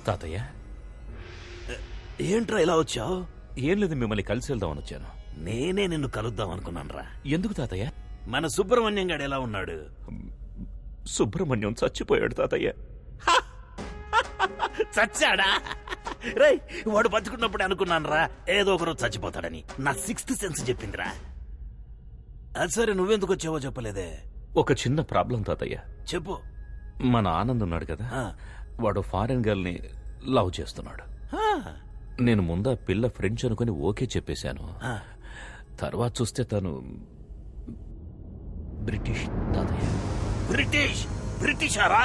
తాతయ్య, ఏంట్రా ఇలా వచ్చావు? ఏం లేదు, మిమ్మల్ని కలిసి వెళ్దామని వచ్చాను. నేనే నిన్ను కలుద్దాం అనుకున్నానురా. ఎందుకు తాతయ్య? మన సుబ్రహ్మణ్యం గాడు ఎలా ఉన్నాడు? సుబ్రహ్మణ్యం చచ్చిపోయాడు తాతయ్య. చచ్చాడా? రేయ్, వాడు బతుకున్నప్పుడు అనుకున్నానురా ఏదో ఒకరోజు చచ్చిపోతాడని. నా 6th సెన్స్ చెప్పిందిరా. అది సరే, నువ్వెందుకు వచ్చావో చెప్పలేదే. ఒక చిన్న ప్రాబ్లం తాతయ్య. చెప్పు. మన ఆనంద్ ఉన్నాడు కదా, వాడు ఫారెన్ గర్ల్ ని లవ్ చేస్తున్నాడు. నేను ముందా పిల్ల ఫ్రెండ్స్ అనుకుని ఓకే చెప్పేశాను. తర్వాత చూస్తే తను బ్రిటిష్ తాతయ్య. బ్రిటిషారా?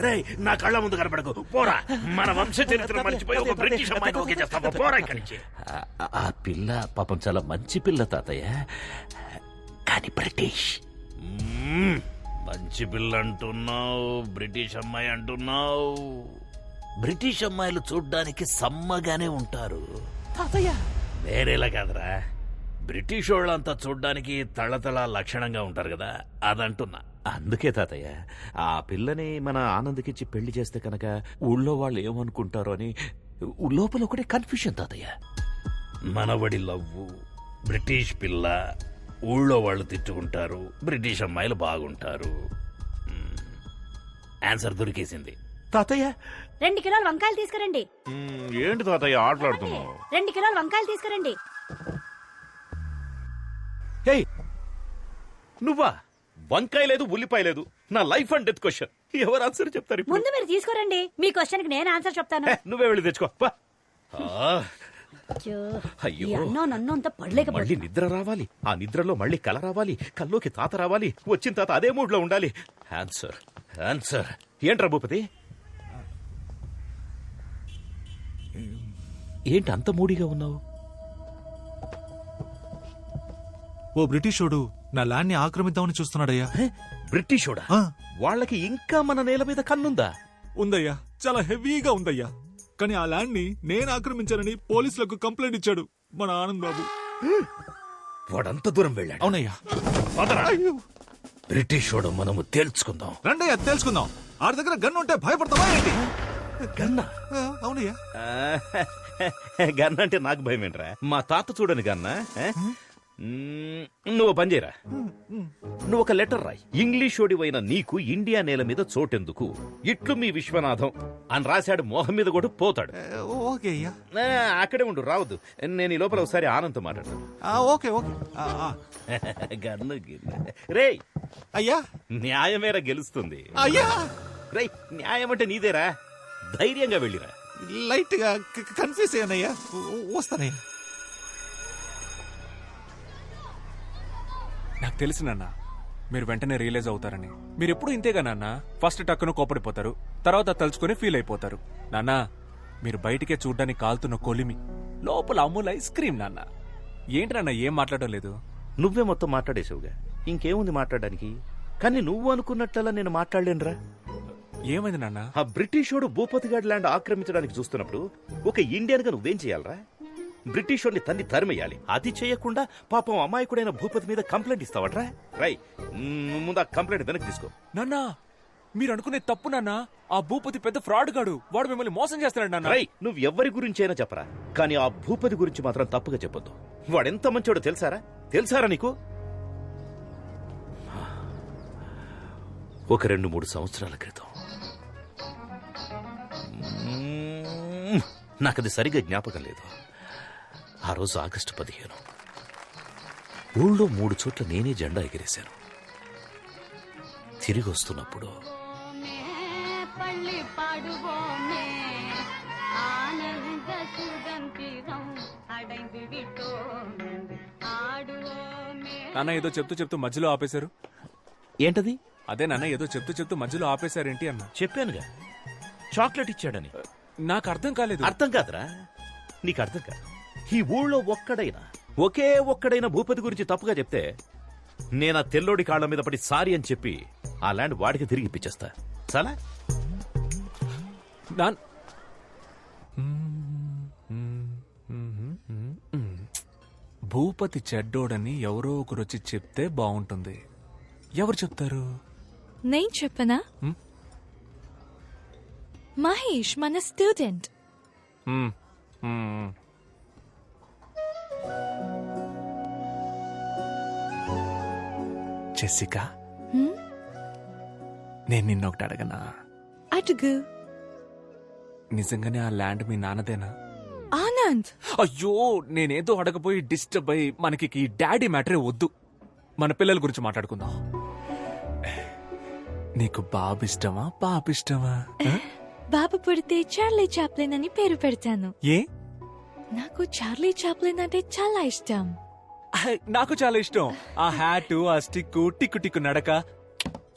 రే, నా కళ్ళ ముందు కనపడకు, పోరా. మన వంశ చరిత్ర మర్చిపోయి ఒక బ్రిటిష్ అమ్మాయిని ఓకే చేస్తావా? పోరా ఇక్కడి నుంచి. ఆ పిల్ల పాపం చాలా మంచి పిల్ల తాతయ్య, కానీ బ్రిటిష్. మంచి పిల్ల అంటున్నావు, బ్రిటిష్ అమ్మాయి అంటున్నావు. బ్రిటిష్ అమ్మాయిలు చూడ్డానికి సమ్మగానే ఉంటారు తాతయ్య. వేరేలా కాదురా, బ్రిటిష్ వాళ్ళంతా చూడ్డానికి తళతళ లక్షణంగా ఉంటారు కదా, అదంటున్నా. అందుకే తాతయ్య, ఆ పిల్లని మన ఆనంద్కిచ్చి పెళ్లి చేస్తే కనుక ఊళ్ళో వాళ్ళు ఏమనుకుంటారో అని లోపల ఒకటే కన్ఫ్యూషన్ తాతయ్య. మనవడి లవ్వు, బ్రిటిష్ పిల్ల, ఊళ్ళో వాళ్ళు తిట్టుకుంటారు, బ్రిటిష్ అమ్మాయిలు బాగుంటారు. ఆన్సర్ దొరికేసింది తాతయ్య. 2 కిలోల వంకాయలు తీసుకురండి. ఏంటి తాతయ్య ఆటలాడుతున్నావు? 2 కిలోల వంకాయలు తీసుకురండి. నువ్వా? వంకాయ లేదు, ఉల్లిపాయ లేదు. నా లైఫ్ అండ్ డెత్ క్వశ్చన్. ఎవరు ఆన్సర్ చెప్తారు ఇప్పుడు? ముందు మీరు తీసుకురండి, మీ క్వశ్చన్ కి నేను ఆన్సర్ చెప్తాను. నువ్వే వెళ్ళి తెచ్చుకో. అయ్యో, నన్ను అంత పడలేక మళ్ళీ నిద్ర రావాలి, ఆ నిద్రలో మళ్ళీ కల రావాలి, కల్లోకి తాత రావాలి, వచ్చిన తాత అదే మూడ్ లో ఉండాలి. Answer answer. ఏంట్రా భూపతి, ఏంటి అంత మూడీగా ఉన్నావు? ఓ బ్రిటిషోడు నా ల్యాండ్ ని ఆక్రమిద్దామని చూస్తున్నాడయ్యా. బ్రిటిషోడా? వాళ్ళకి ఇంకా మన నేల మీద కన్నుందా? ఉందయ్యా, చాలా హెవీగా ఉందయ్యా. కానీ ఆ ల్యాండ్ ని నేను ఆక్రమించానని పోలీసులకు కంప్లైంట్ ఇచ్చాడు మన ఆనంద్ బాబు. వాడంత దూరం వెళ్ళాడు? అవునయ్యా. బ్రిటిషోడు మనము తేల్చుకుందాం. రండయ్యా, తెలుసుకుందాం. ఆడి దగ్గర గన్ ఉంటే భయపడతావా ఏంటి? గన్నా? అవునయ్యా. గన్న అంటే నాకు భయం ఏంట్రా? మా తాత చూడని గన్నా. నువ్వు పని చేయరా, నువ్వు ఒక లెటర్ రాయి. ఇంగ్లీషోడివైన నీకు ఇండియా నేల మీద చోటెందుకు, ఇట్లు మీ విశ్వనాథం అని రాశాడు. మోహం మీద కూడా పోతాడు. ఓకే అయ్యా. అక్కడే ఉండు, రావద్దు. నేను ఈ లోపల ఒకసారి ఆనంద్ మాట్లాడతాను. Okay okay. గన్ను రే అయ్యా, న్యాయమేరా గెలుస్తుంది. అయ్యా రే, న్యాయం అంటే నీదేరా, ధైర్యంగా వెళ్ళిరా. లైట్ గా కన్ఫ్యూజ్ అయ్యానయ్యా, వస్తానయ్యా. నాకు తెలుసు నాన్న, మీరు వెంటనే రియలైజ్ అవుతారని. మీరు ఎప్పుడు ఇంతేగా నాన్న, ఫస్ట్ టక్కున కోపడిపోతారు, తర్వాత తలుచుకుని ఫీల్ అయిపోతారు. నాన్న, మీరు బయటికే చూడ్డానికి కాలుతున్న కొలిమి, లోపల అమూల్ ఐస్ క్రీమ్. నాన్న ఏంటి నాన్న ఏం మాట్లాడడం లేదు? నువ్వే మొత్తం మాట్లాడేసావుగా, ఇంకేముంది మాట్లాడడానికి? కానీ నువ్వు అనుకున్నట్లలా నేను మాట్లాడలేనురా. ఏమైంది నాన్న? ఆ బ్రిటిషోడు భూపతిగాడ్ ల్యాండ్ ఆక్రమించడానికి చూస్తున్నప్పుడు ఒక ఇండియన్ గా నువ్వేం చేయాలరా? బ్రిటిషోడిని తన్ని తరిమేయాలి. అది చేయకుండా పాపం అమాయకుడైన భూపతి మీద కంప్లైంట్ ఇస్తావట్రా? రై, ముందు ఆ కంప్లైంట్ వెనక్కి తీసుకో. నాన్న, మీరు అనుకునే తప్పు నాన్న. ఆ భూపతి పెద్ద ఫ్రాడ్ గాడు, వాడు మిమ్మల్ని మోసం చేస్తున్నాడు నాన్న. రై, నువ్వు ఎవరి గురించి అయినా చెప్పరా, కానీ ఆ భూపతి గురించి మాత్రం తప్పుగా చెప్పొద్దు. వాడెంత మంచోడో తెలుసారా నీకు? ఒక 2-3 సంవత్సరాల క్రితం, నాకది సరిగ్గా జ్ఞాపకం లేదు. ఆ రోజు ఆగస్టు 15. ఊళ్ళో 3 చోట్ల నేనే జెండా ఎగిరేశాను. తిరిగి వస్తున్నప్పుడు నాన్న ఏదో చెప్తూ మధ్యలో ఆపేశారు. ఏంటది? అదే నాన్న, ఏదో చెప్తూ మధ్యలో ఆపేశారేంటి అన్న. చెప్పానుగా, చాక్లెట్ ఇచ్చాడని. నాకు అర్థం కాలేదు. అర్థం కాదురా, నీకు అర్థం కాదు. ఈ ఊళ్ళో ఒకే ఒక్కడైనా భూపతి గురించి తప్పుగా చెప్తే నేను ఆ తెల్లోడి కాళ్ళ మీద పడి సారీ అని చెప్పి ఆ ల్యాండ్ వాడికి తిరిగి ఇప్పించేస్తా. చాలా భూపతి చెడ్డోడని ఎవరో ఒకరొచ్చి చెప్తే బాగుంటుంది. ఎవరు చెప్తారు? నేను చెప్పనా? మహేష్ మన స్టూడెంట్. మ్మ్. మ్మ్. జెసికా, నేను నిన్నొకటి అడగనా? అటుగు. నిజంగానే ఆ ల్యాండ్ మీ నాన్నదేనా? ఆనంద్, అయ్యో, నేనేదో అడగపోయి డిస్టర్బ్ అయ్యి మనకి ఈ డాడీ మ్యాటరే వద్దు. మన పిల్లల గురించి మాట్లాడుకుందాం. నీకు బాబు ఇష్టమా పాప ఇష్టమా? బాబు పుడితే చార్లీ చాప్లిన్ అని పేరు పెడతాను. ఏ? నాకు చార్లీ చాప్లిన్ అంటే చాలా ఇష్టం. నాకు చాలా ఇష్టం. ఆ హ్యాట్, ఆ స్టిక్, టిక్కు టిక్కు నడక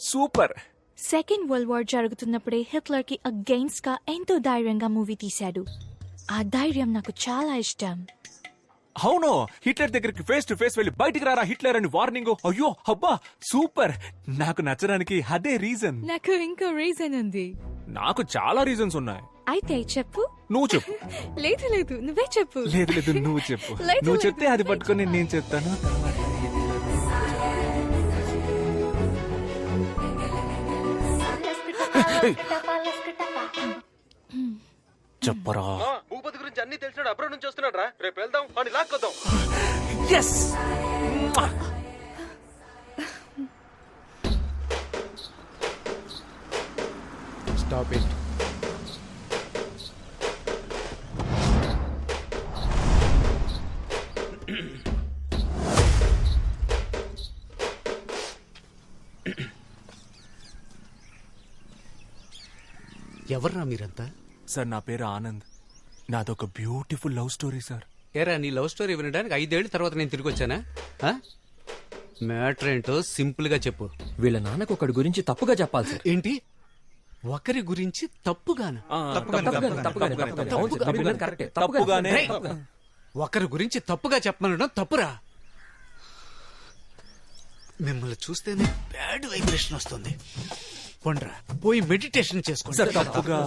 సూపర్. సెకండ్ వరల్డ్ వార్ జరుగుతున్నప్పుడే హిట్లర్ కి అగెయిన్స్ట్ గా ఎంతో ధైర్యంగా మూవీ తీశాడు. ఆ ధైర్యం నాకు చాలా ఇష్టం. అవును, హిట్లర్ దగ్గరికి ఫేస్ టు ఫేస్ వెళ్ళి బయటికి రారా హిట్లర్ అని వార్నింగ్. అయ్యో అబ్బా సూపర్. నాకు నచ్చడానికి అదే రీజన్. నాకు ఇంకో రీజన్ ఉంది. నాకు చాలా రీజన్స్ ఉన్నాయి. అయితే చెప్పు. నువ్వు చెప్పు. లేదు లేదు, నువ్వే చెప్పు. లేదు లేదు, నువ్వు చెప్పు. లేదు, నువ్వు లేదు, చెప్తే అది పట్టుకొని నేను చెప్తాను. చెప్పరా. భూపతి గురించి అన్ని తెలిసినాడు, అబ్రాడ్ నుంచి వస్తున్నాడు రా. రేపు వెళ్దాం, వాడిని లాక్కొద్దాం. ఎస్. Stop it. ఎవర్రా మీరంతా? సార్, నా పేరు ఆనంద్. నాదొక బ్యూటిఫుల్ లవ్ స్టోరీ సార్. ఏరా, నీ లవ్ స్టోరీ వినడానికి 5 ఏళ్ల తర్వాత నేను తిరిగి వచ్చానా? మ్యాటర్ ఏంటో సింపుల్ గా చెప్పు. వీళ్ళ నాన్నకు ఒకడి గురించి తప్పుగా చెప్పాలి సార్. ఏంటి? ఒకరి గురించి తప్పుగానా? తప్పుగానే. ఒకరి గురించి తప్పుగా చెప్పమనడం తప్పురా. మిమ్మల్ని చూస్తేనే బ్యాడ్ వైబ్రేషన్ వస్తుంది. పోండ్రా, పోయి మెడిటేషన్ చేసుకోండి. సార్, తప్పుగా.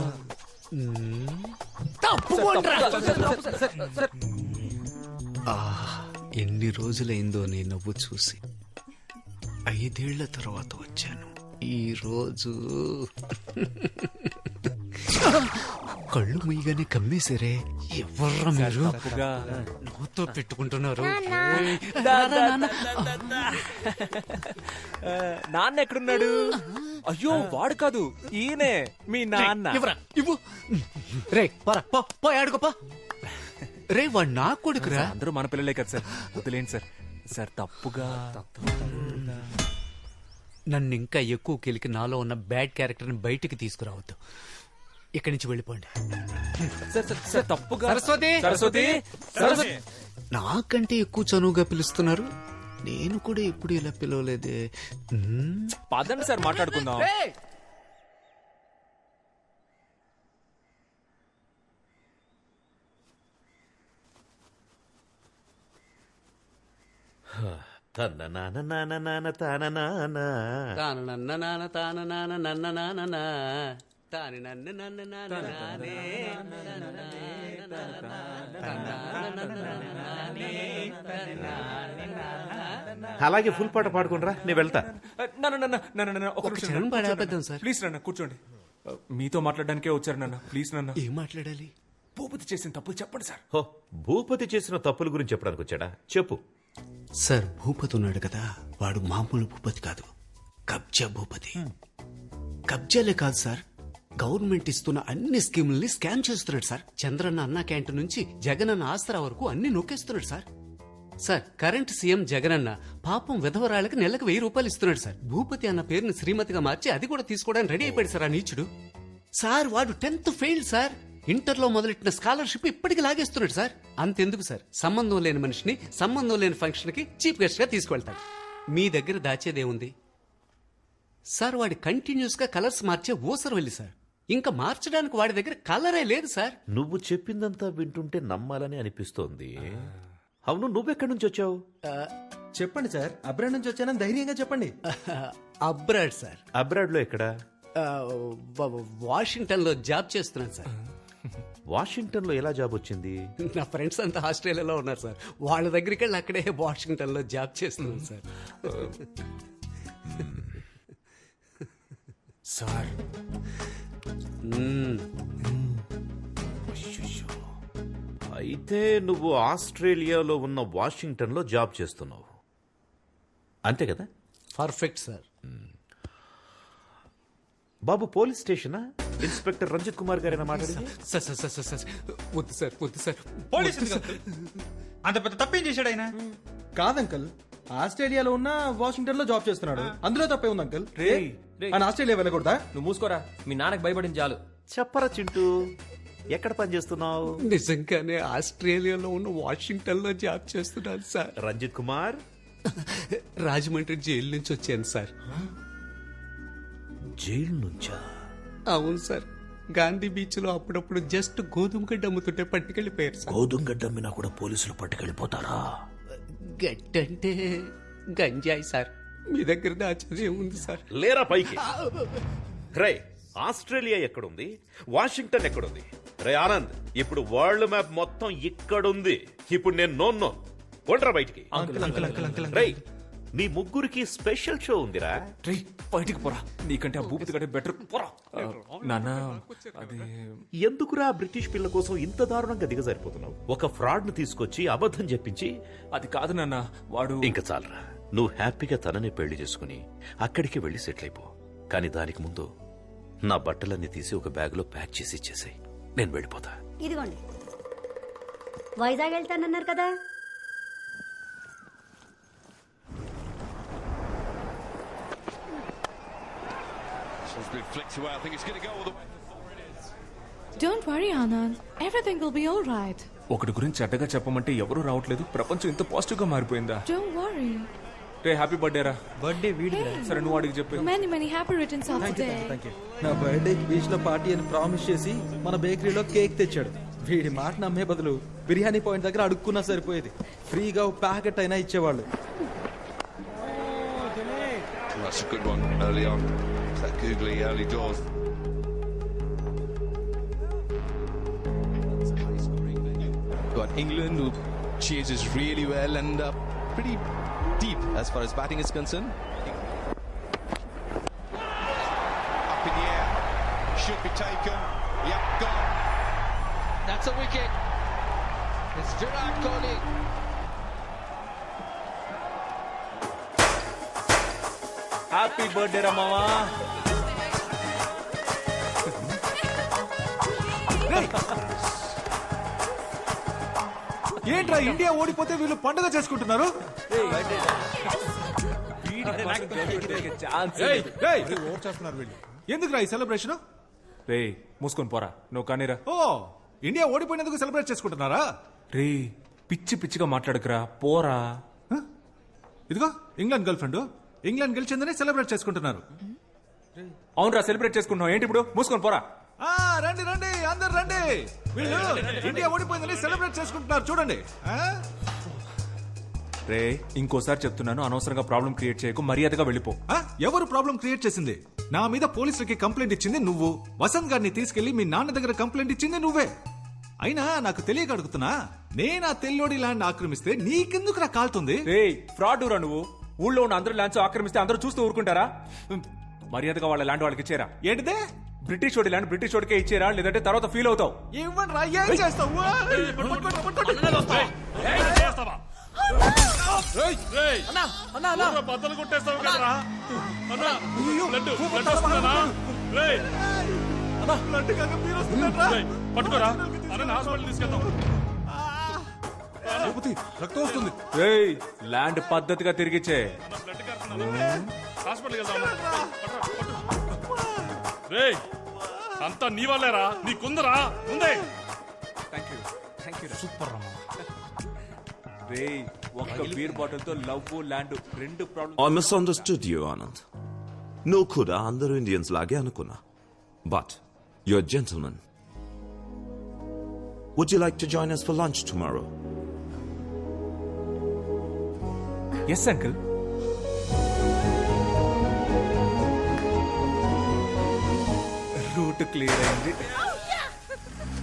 ఎన్ని రోజులైందో నీ నవ్వు చూసి. 5 ఏళ్ల తర్వాత వచ్చాను. ఈ రోజు కళ్ళు ముయ్యగానే కమ్మేశారే. ఎవర్రా మీరు? నవ్వుతో పెట్టుకుంటున్నారు. నాన్న ఎక్కడున్నాడు? అయ్యో, వాడు కాదు, ఈయనే మీ నాన్న. ఇవ్వు. రే పరా, పో ఆడుకోపా. రే, వాడు నా కొడుకురా. అందరూ మన పిల్లలే కదా సార్, వదిలేండి సార్. సార్, తప్పుగా. నన్ను ఇంకా ఎక్కువ కెలికి నాలో ఉన్న బ్యాడ్ క్యారెక్టర్ ని బయటికి తీసుకురావద్దు. ఇక్కడి నుంచి వెళ్ళిపోండి. సార్, తప్పుగా. సరస్వతి, సరస్వతి, సరస్వతి. నాకంటే ఎక్కువ చనువుగా పిలుస్తున్నారు. నేను కూడా ఎప్పుడు ఇలా పిలవలేదే. పదండి సార్, మాట్లాడుకుందాం. తన నాన్న నాన్న నాన్న తాన నాన్న. తాను నన్న నాన్న తాన నాన్న నన్న నాన్న తాని నన్ను నన్ను నానే. అలాగే ఫుల్ పాట పాడుకుంటారా, నేను వెళ్తా. ఒక క్షణం పడేద్దాం సార్. ప్లీజ్ నాన్న, కూర్చోండి. మీతో మాట్లాడడానికే వచ్చారు నాన్న. ప్లీజ్ నాన్న. ఏం మాట్లాడాలి? భూపతి చేసిన తప్పులు చెప్పండి సార్. హో, భూపతి చేసిన తప్పుల గురించి చెప్పడానికి వచ్చాడా? చెప్పు. సార్, భూపతి ఉన్నాడు కదా, వాడు మామూలు భూపతి కాదు, కబ్జా భూపతి. కబ్జాలే కాదు సార్, గవర్నమెంట్ ఇస్తున్న అన్ని స్కీముల్ని స్కామ్ చేస్తున్నాడు సార్. చంద్రన్న అన్న క్యాంటీన్ నుంచి జగనన్న ఆసరా వరకు అన్ని నొక్కేస్తున్నాడు sir. Sir, current CM Jagananna పాపం విధవరాళ్ళకి నెలకు 1000 రూపాయలు ఇస్తున్నాడు సార్. భూపతి అన్న పేరుని శ్రీమతిగా మార్చి అది కూడా తీసుకోవడానికి రెడీ అయిపోయాడు సార్ ఆ నీచుడు. సార్, వాడు 10th ఫెయిల్ సార్. ఇంటర్లో మొదలెట్టిన స్కాలర్షిప్ ఇప్పటికి లాగేస్తున్నాడు సార్. అంతెందుకు సార్, సంబంధం లేని మనిషిని సంబంధం లేని ఫంక్షన్ కి చీఫ్ గెస్ట్ గా తీసుకువెళ్తాడు. మీ దగ్గర దాచేదేముంది సార్? వాడి కంటిన్యూస్ గా కలర్స్ మార్చే ఊసరు వెళ్ళి సార్. ఇంకా మార్చడానికి వాడి దగ్గర కలరే లేదు సార్. నువ్వు చెప్పిందంతా వింటుంటే నమ్మాలని అనిపిస్తోంది. అవును, నువ్వెక్కడి నుంచి వచ్చావు? చెప్పండి సార్, అబ్రాడ్ నుంచి వచ్చానని ధైర్యంగా చెప్పండి. Abroad sir. అబ్రాడ్ లో ఎక్కడా? వాషింగ్టన్ లో జాబ్ చేస్తున్నాను సార్. వాషింగ్టన్ లో ఎలా జాబ్ వచ్చింది? నా ఫ్రెండ్స్ అంతా ఆస్ట్రేలియాలో ఉన్నారు సార్. వాళ్ళ దగ్గరికి వెళ్ళి అక్కడే వాషింగ్టన్ లో జాబ్ చేస్తున్నాను సార్. సార్, అయితే నువ్వు ఆస్ట్రేలియాలో ఉన్న వాషింగ్టన్ లో జాబ్ చేస్తున్నావు అంతే కదా? Perfect sir. బాబు పోలీస్ స్టేషనా? ఇన్స్పెక్టర్ రంజిత్ కుమార్ గారేనా మాట్లాడింది? సార్ సార్ సార్ సార్ వద్దు సార్, వద్దు సార్. అంత పెద్ద తప్పేం చేశాడు ఆయన? కాదు అంకుల్, ఆస్ట్రేలియాలో ఉన్న వాషింగ్టన్ లో జాబ్ చేస్తున్నాడు, అందులో తప్పే ఉంది అంకుల్. ఆయన ఆస్ట్రేలియా వెళ్ళకూడదా? నువ్వు మూసుకోరా, మీ నాన్నకి భయపడింది చాలు. చెప్పరా చింటూ, ఎక్కడ పని చేస్తున్నావు? నిజంగానే ఆస్ట్రేలియాలో ఉన్న వాషింగ్టన్ లో జాబ్ చేస్తున్నాను సార్. రంజిత్ కుమార్, రాజమండ్రి జైలు నుంచి వచ్చాను సార్. జైలు నుంచా? అవును సార్. గాంధీ బీచ్ లో అప్పుడప్పుడు జస్ట్ గోధుమ గడ్డ అమ్ముతుంటే పట్టుకెళ్ళిపోయారు సార్. గోధుమ గడ్డ అమ్మినా కూడా పోలీసులు పట్టుకెళ్ళిపోతారా? గడ్డంటే గంజాయి సార్. మీ దగ్గర దాచేది ఏముంది సార్? లేరా పైకి. రే, ఆస్ట్రేలియా ఎక్కడుంది, వాషింగ్టన్ ఎక్కడుంది? రే ఆనంద్, ఇప్పుడు వరల్డ్ మ్యాప్ మొత్తం ఇక్కడుంది. ఇప్పుడు నేను నో కొండ్రా బయటికి. రే, మీ ముగ్గురికి స్పెషల్ షో ఉందిరా. రే బయటికి పోరా, నీకంటే ఆ భూపతి కంటే బెటర్ పోరా. నాన్న అది ఎందుకురా బ్రిటిష్ పిల్ల కోసం ఇంత దారుణంగా దిగజారిపోతున్నావు? ఒక ఫ్రాడ్ ను తీసుకొచ్చి అబద్ధం చెప్పించి. అది కాదు నాన్న, వాడు ఇంకా చాలరా, నువ్వు హ్యాపీగా తననే పెళ్లి చేసుకుని అక్కడికి వెళ్లి సెటిల్ అయిపో. కానీ దానికి ముందు నా బట్టలన్నీ తీసి ఒక బ్యాగ్ లో ప్యాక్ చేసి ఇచ్చేసాయి. నేను వెళ్ళిపోతా. ఇదిగోండి, వైజాగ్ వెళ్తానన్నారు కదా. Don't worry, Anand. Everything will be all right. ఒకటి గురించి చెడ్డగా చెప్పమంటే ఎవరూ రావట్లేదు. ప్రపంచం ఇంత పాజిటివ్ గా మారిపోయిందా? Don't worry. Ray happy birthday రా. బర్త్డే వీడి. సరే నువ్వు అడిగి చెప్పు. Many happy returns of the day. నా బర్త్డేకి బీచ్ లో పార్టీ అని ప్రామిస్ చేసి మన బేకరీలో కేక్ తెచ్చాడు. వీడి మాట నమ్మే బదులు బిర్యానీ పాయింట్ దగ్గర అడుక్కున్నా సరిపోయేది. ఫ్రీగా ప్యాకెట్ అయినా ఇచ్చేవాళ్ళు. That's a good one early on. That googly early doors. Got England, who chases really well and pretty deep as far as batting is concerned. Up in the air, should be taken. Yep, gone. That's a wicket. It's Virat Kohli. Happy birthday రా మావా. ఏంట్రా India ఓడిపోతే వీళ్ళు పండుగ చేసుకుంటున్నారు? ఎందుకురా ఈ celebration? రే మూసుకొని పోరా, నువ్వు కానీరా. ఓ, ఇండియా ఓడిపోయినందుకు సెలబ్రేట్ చేసుకుంటున్నారా? రే పిచ్చి పిచ్చిగా మాట్లాడకురా, పోరా. ఇదిగో ఇంగ్లాండ్ గర్ల్ ఫ్రెండ్, ఇంగ్లాండ్ గెలిచిందని సెలబ్రేట్ చేసుకుంటున్నారు. అవునరా, సెలబ్రేట్ చేసుకుంటున్నావు ఏంటి ఇప్పుడు? మూసుకొని పోరా. రండి రండి, అందరు రండి. వీళ్ళు ఇండియా ఓడిపోయిందని సెలబ్రేట్ చేసుకుంటున్నారు చూడండి. రే ఇంకోసారి చెప్తున్నాను, అనవసరంగా ప్రాబ్లం క్రియేట్ చేయకు, మర్యాదగా వెళ్ళిపో. ఎవరు ప్రాబ్లం క్రియేట్ చేసింది? నా మీద పోలీసులకి కంప్లైంట్ ఇచ్చింది నువ్వు. వసంత్ గారిని తీసుకెళ్లి మీ నాన్న దగ్గర కంప్లైంట్ ఇచ్చింది నువ్వే. అయినా నాకు తెలియక అడుగుతున్నా, నేనా తెల్లోడి ల్యాండ్ ఆక్రమిస్తే నీకెందుకు నా కాలుతుంది? రే ఫ్రాడ్ రా నువ్వు. ఊళ్ళో ఉన్న అందరూ ల్యాండ్స్ ఆక్రమిస్తే అందరూ చూస్తూ ఊరుకుంటారా? మర్యాదగా వాళ్ళ ల్యాండ్ వాళ్ళకి ఇచ్చేరా. ఏంటిదే? బ్రిటిష్ వాడి ల్యాండ్ బ్రిటిష్ వాడికే ఇచ్చేరా, లేదంటే తర్వాత ఫీల్ అవుతావు. ఇవ్వండి, ఏం చేస్తావు? బద్దలు కొట్టేస్తావు కదరా. పట్టుకోరా, హాస్పిటల్ తీసుకెళ్తాం. రక్తం వస్తుంది. ల్యాండ్ పద్ధతిగా తిరిగిచ్చే. హాస్పిటల్కి వెళ్దాం. రేయ్, అంతా నీ వాళ్ళేరా, నీకుందరా ముందే. సూపర్ రా రే, ఒక్క బీర్ బాటిల్ తో లవ్ ల్యాండ్ రెండు problem. I misunderstood you, Anand. No kuda andaru Indians lage anukunna. But you're a gentleman. Would you like to join us for lunch tomorrow? Yes, uncle. Route clear అయింది.